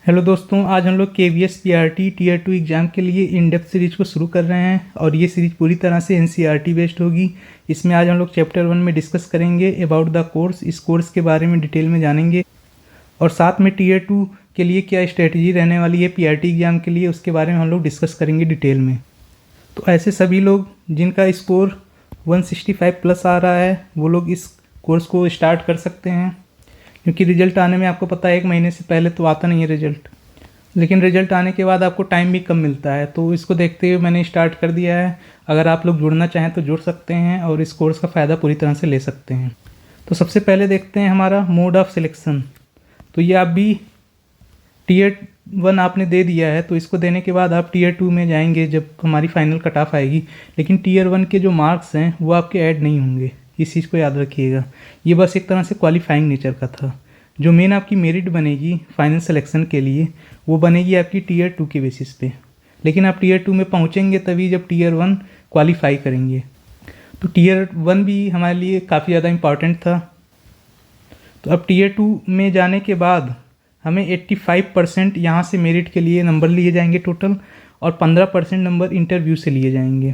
Hello दोस्तों, आज हम लोग KVS PRT टीयर 2 एग्ज़ाम के लिए इन डेप्थ सीरीज को शुरू कर रहे हैं और ये सीरीज पूरी तरह से NCERT बेस्ड होगी। इसमें आज हम लोग चैप्टर 1 में डिस्कस करेंगे अबाउट द कोर्स। इस कोर्स के बारे में डिटेल में जानेंगे और साथ में टीयर 2 के लिए क्या स्ट्रेटजी रहने वाली है PRT एग्ज़ाम के लिए, उसके बारे में हम लोग डिस्कस करेंगे डिटेल में। तो ऐसे सभी लोग जिनका स्कोर 165 प्लस आ रहा है वो लोग इस कोर्स को स्टार्ट कर सकते हैं, क्योंकि रिजल्ट आने में आपको पता है 1 महीने से पहले तो आता नहीं है रिजल्ट, लेकिन रिजल्ट आने के बाद आपको टाइम भी कम मिलता है। तो इसको देखते हुए मैंने स्टार्ट कर दिया है। अगर आप लोग जुड़ना चाहें तो जुड़ सकते हैं और इस कोर्स का फ़ायदा पूरी तरह से ले सकते हैं। तो सबसे पहले देखते हैं हमारा मोड ऑफ सिलेक्शन। तो ये आप भी टीयर 1 आपने दे दिया है, तो इसको देने के बाद आप टीयर 2 में जाएंगे जब हमारी फाइनल कट ऑफ आएगी। लेकिन टीयर 1 के जो मार्क्स हैं वो आपके ऐड नहीं होंगे, इस चीज़ को याद रखिएगा। ये बस एक तरह से क्वालिफाइंग नेचर का था। जो मेन आपकी मेरिट बनेगी फाइनल सिलेक्शन के लिए वो बनेगी आपकी टीयर 2 के बेसिस पे। लेकिन आप टीयर 2 में पहुंचेंगे तभी जब टीयर 1 क्वालिफाई करेंगे। तो टीयर 1 भी हमारे लिए काफ़ी ज़्यादा इम्पॉर्टेंट था। तो अब टीयर 2 में जाने के बाद हमें 85% यहाँ से मेरिट के लिए नंबर लिए जाएंगे टोटल, और 15% नंबर इंटरव्यू से लिए जाएंगे।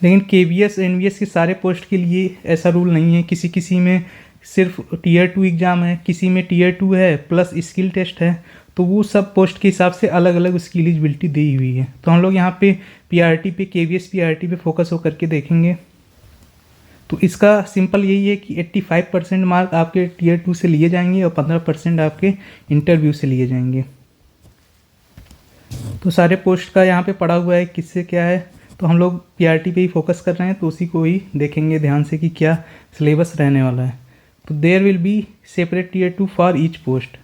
लेकिन KVS NVS के सारे पोस्ट के लिए ऐसा रूल नहीं है। किसी किसी में सिर्फ टीयर 2 एग्ज़ाम है, किसी में टीयर 2 है प्लस स्किल टेस्ट है। तो वो सब पोस्ट के हिसाब से अलग अलग उसकी एलिजिबिलिटी दी हुई है। तो हम लोग यहाँ पे PRT पे KVS PRT पे फोकस होकर के देखेंगे। तो इसका सिंपल यही है कि 85% मार्क आपके टीयर 2 से लिए जाएंगे और 15% आपके इंटरव्यू से लिए जाएंगे। तो सारे पोस्ट का यहाँ पे पड़ा हुआ है किससे क्या है। तो हम लोग PRT पे ही फोकस कर रहे हैं, तो उसी को ही देखेंगे ध्यान से कि क्या सिलेबस रहने वाला है। तो there will be separate tier 2 for each post.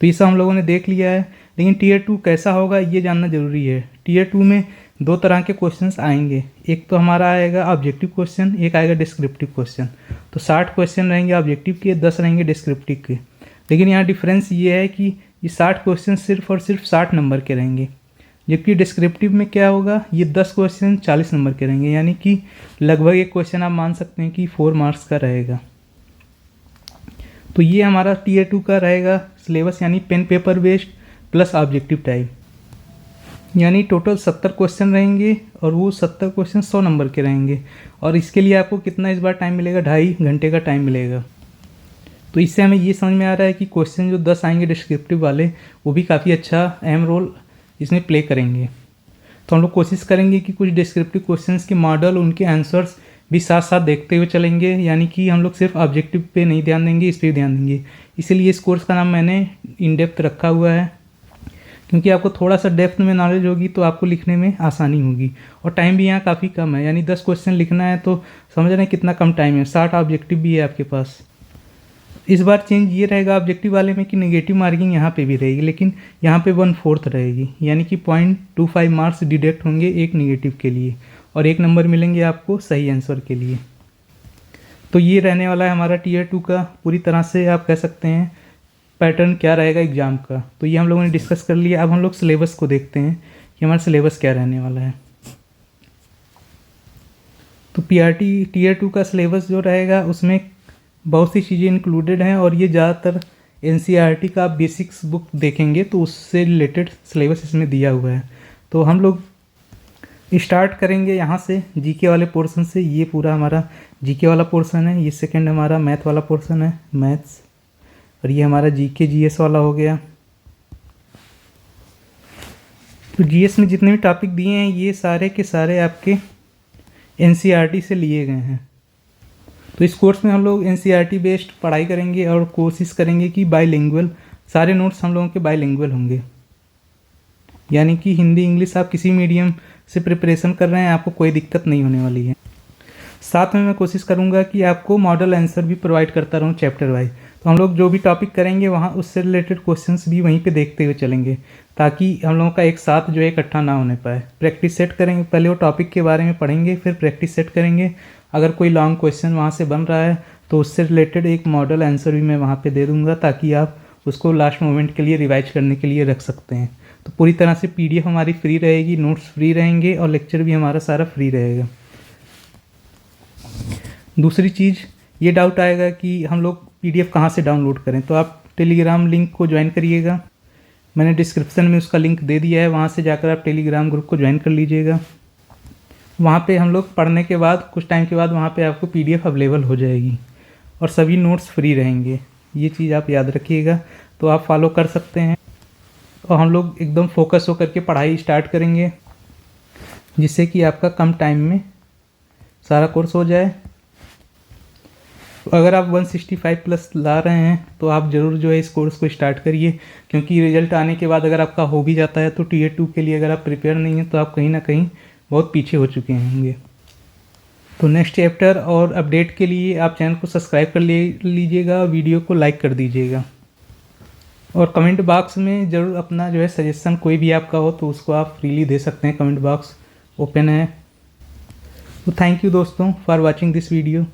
तो ये सब हम लोगों ने देख लिया है, लेकिन टीयर 2 कैसा होगा ये जानना ज़रूरी है। टीयर 2 में 2 तरह के क्वेश्चंस आएंगे। एक तो हमारा आएगा ऑब्जेक्टिव क्वेश्चन, एक आएगा डिस्क्रिप्टिव क्वेश्चन। तो 60 क्वेश्चन रहेंगे ऑब्जेक्टिव के, 10 रहेंगे डिस्क्रिप्टिव के। लेकिन यहाँ डिफरेंस ये है कि ये 60 क्वेश्चन सिर्फ और सिर्फ 60 नंबर के रहेंगे, जबकि डिस्क्रिप्टिव में क्या होगा, ये 10 क्वेश्चन 40 नंबर के रहेंगे। यानी कि लगभग एक क्वेश्चन आप मान सकते हैं कि 4 मार्क्स का रहेगा। तो ये हमारा टीयर 2 का रहेगा सिलेबस, यानी pen paper based plus objective type. यानी टोटल 70 क्वेश्चन रहेंगे और वो 70 क्वेश्चन 100 नंबर के रहेंगे। और इसके लिए आपको कितना इस बार टाइम मिलेगा, 2.5 घंटे का टाइम मिलेगा। तो इससे हमें ये समझ में आ रहा है कि क्वेश्चन जो 10 आएंगे डिस्क्रिप्टिव वाले वो भी काफ़ी अच्छा अहम रोल इसमें प्ले करेंगे। तो हम लोग कोशिश करेंगे कि कुछ डिस्क्रिप्टिव क्वेश्चंस के मॉडल, उनके आंसर्स भी साथ साथ देखते हुए चलेंगे। यानी कि हम लोग सिर्फ ऑब्जेक्टिव पे नहीं ध्यान देंगे, इस पर भी ध्यान देंगे। इसीलिए इस कोर्स का नाम मैंने इन डेप्थ रखा हुआ है, क्योंकि आपको थोड़ा सा डेप्थ में नॉलेज होगी तो आपको लिखने में आसानी होगी। और टाइम भी यहाँ काफ़ी कम है, यानी 10 क्वेश्चन लिखना है तो समझ रहे हैं कितना कम टाइम है। 60 ऑब्जेक्टिव भी है आपके पास। इस बार चेंज ये रहेगा ऑब्जेक्टिव वाले में कि नेगेटिव मार्किंग यहाँ पे भी रहेगी, लेकिन यहाँ पे 1/4 रहेगी। यानी कि 0.25 मार्क्स डिडक्ट होंगे एक नेगेटिव के लिए और 1 नंबर मिलेंगे आपको सही आंसर के लिए। तो ये रहने वाला है हमारा टीयर 2 का पूरी तरह से आप कह सकते हैं पैटर्न क्या रहेगा एग्ज़ाम का। तो ये हम लोगों ने डिस्कस कर लिया। अब हम लोग सिलेबस को देखते हैं कि हमारा सिलेबस क्या रहने वाला है। तो PRT टीयर 2 का सिलेबस जो रहेगा उसमें बहुत सी चीज़ें इंक्लूडेड हैं, और ये ज़्यादातर NCERT का बेसिक्स बुक देखेंगे तो उससे रिलेटेड सिलेबस इसमें दिया हुआ है। तो हम लोग स्टार्ट करेंगे यहाँ से जीके वाले पोर्शन से। ये पूरा हमारा जीके वाला पोर्शन है। ये सेकंड हमारा मैथ वाला पोर्शन है, मैथ्स, और ये हमारा जीके GS वाला हो गया। तो GS में जितने भी टॉपिक दिए हैं ये सारे के सारे आपके NCERT से लिए गए हैं। तो इस कोर्स में हम लोग NCERT बेस्ड पढ़ाई करेंगे और कोशिश करेंगे कि बाईलिंगुअल, सारे नोट्स हम लोगों के बाईलिंगुअल होंगे। यानी कि हिंदी इंग्लिश आप किसी मीडियम से प्रिपरेशन कर रहे हैं आपको कोई दिक्कत नहीं होने वाली है। साथ में मैं कोशिश करूंगा कि आपको मॉडल आंसर भी प्रोवाइड करता रहूं चैप्टर वाइज। तो हम लोग जो भी टॉपिक करेंगे वहाँ उससे रिलेटेड क्वेश्चंस भी वहीं पे देखते हुए चलेंगे, ताकि हम लोगों का एक साथ जो है इकट्ठा ना होने पाए। प्रैक्टिस सेट करेंगे, पहले वो टॉपिक के बारे में पढ़ेंगे, फिर प्रैक्टिस सेट करेंगे। अगर कोई लॉन्ग क्वेश्चन वहाँ से बन रहा है तो उससे रिलेटेड एक मॉडल आंसर भी मैं वहाँ पे दे दूँगा, ताकि आप उसको लास्ट मोमेंट के लिए रिवाइज करने के लिए रख सकते हैं। तो पूरी तरह से PDF हमारी फ्री रहेगी, नोट्स फ्री रहेंगे और लेक्चर भी हमारा सारा फ्री रहेगा। दूसरी चीज़ ये डाउट आएगा कि हम लोग PDF कहाँ से डाउनलोड करें। तो आप टेलीग्राम लिंक को ज्वाइन करिएगा। मैंने डिस्क्रिप्शन में उसका लिंक दे दिया है, वहाँ से जाकर आप टेलीग्राम ग्रुप को ज्वाइन कर लीजिएगा। वहाँ पे हम लोग पढ़ने के बाद कुछ टाइम के बाद वहाँ पे आपको PDF अवेलेबल हो जाएगी और सभी नोट्स फ्री रहेंगे। ये चीज़ आप याद रखिएगा, तो आप फॉलो कर सकते हैं। और हम लोग एकदम फोकस होकर के पढ़ाई स्टार्ट करेंगे, जिससे कि आपका कम टाइम में सारा कोर्स हो जाए। अगर आप 165 प्लस ला रहे हैं तो आप ज़रूर जो है इस कोर्स को स्टार्ट करिए, क्योंकि रिजल्ट आने के बाद अगर आपका हो भी जाता है तो Tier 2 के लिए अगर आप प्रिपेयर नहीं हैं तो आप कहीं ना कहीं बहुत पीछे हो चुके होंगे। तो नेक्स्ट चैप्टर और अपडेट के लिए आप चैनल को सब्सक्राइब कर लीजिएगा, वीडियो को लाइक कर दीजिएगा और कमेंट बॉक्स में ज़रूर अपना जो है सजेशन कोई भी आपका हो तो उसको आप फ्रीली दे सकते हैं, कमेंट बॉक्स ओपन है। तो थैंक यू दोस्तों फॉर वॉचिंग दिस वीडियो।